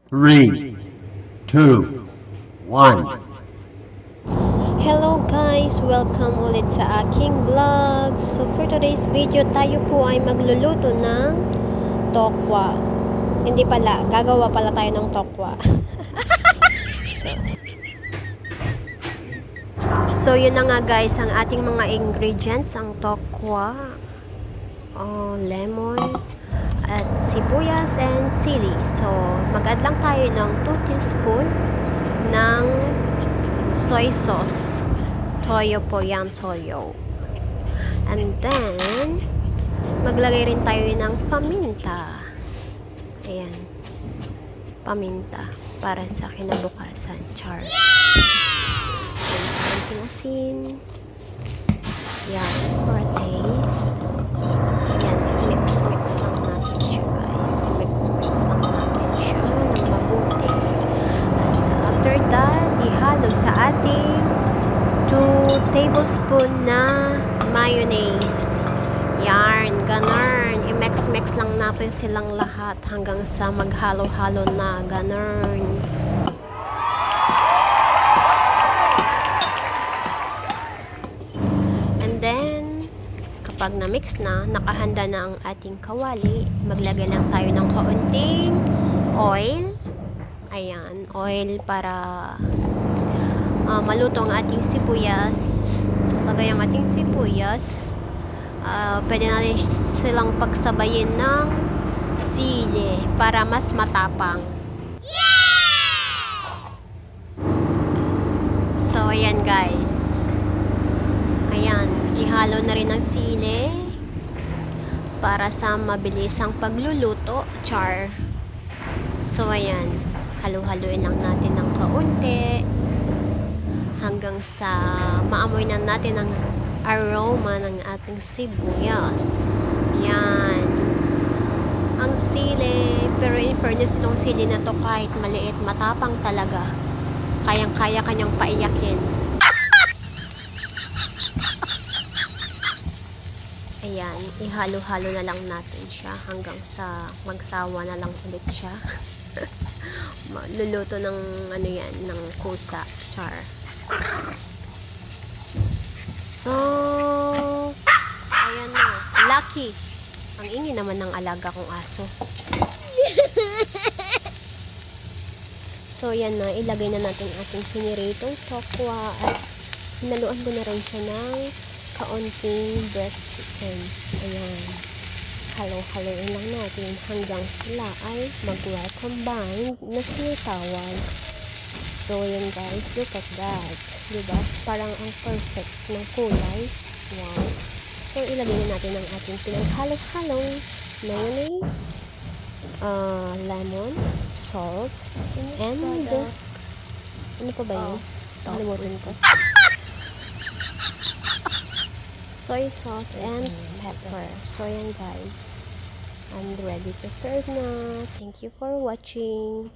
Three, two, one. Hello guys! Welcome ulit sa aking vlog. So for today's video, tayo po ay magluluto ng tokwa. Hindi pala, gagawa pala tayo ng tokwa. so yun na nga guys, ang ating mga ingredients, ang tokwa, lemon, at sibuyas and sili. So mag-add lang tayo ng 2 teaspoon ng soy sauce. Toyo po yan, toyo. And then, maglagay rin tayo ng paminta. Ayan. Paminta. Para sa kinabukasan. Char. Konting asin. Yan. For taste. Yan. Mix-mix lang natin siya, guys. Mix-mix lang natin siya ng mabuti. And after that, ihalo sa ating 2 tablespoon na mayonnaise. Yarn, ganun. I-mix-mix lang natin silang lahat hanggang sa maghalo-halo na, ganun. And then, kapag na-mix na, nakahanda na ang ating kawali, maglagay lang tayo ng kaunting oil. Ayan, oil para maluto ang ating sibuyas. Lagay ang ating sibuyas. Pwede natin silang pagsabayin ng sili para mas matapang. So, ayan guys. Ayan, ihalo na rin ang sili para sa mabilisang pagluluto. Char. So, ayan. Halo-haloin lang natin ng kaunti hanggang sa maamoy na natin ang aroma ng ating sibuyas. Yan. Ang sili, pero in fairness, itong sili na to kahit maliit, matapang talaga. Kayang-kaya kanyang paiyakin. Ayan, ihalo-halo na lang natin siya hanggang sa magsawa na lang ulit siya. Luluto ng ano yan, ng kusa. Char. So, ayan na. Lucky. Ang ingin naman ng alaga kong aso. So, ayan na. Ilagay na natin ating piniritong tokwa at hinaluan ko na rin siya ng kaunting breast chicken. Ayan. Halo-haloin lang natin hanggang sila ay mag-welcome bind na sinitawan. So, yun guys, look at that. Diba? Parang ang perfect ng kulay. Wow. So, ilagay na natin ang ating pinaghalo-halong mayonnaise, lemon, salt, and ano pa ba yun? Nakalimutan ko. Soy sauce and pepper. So, yan guys. I'm ready to serve na. Thank you for watching.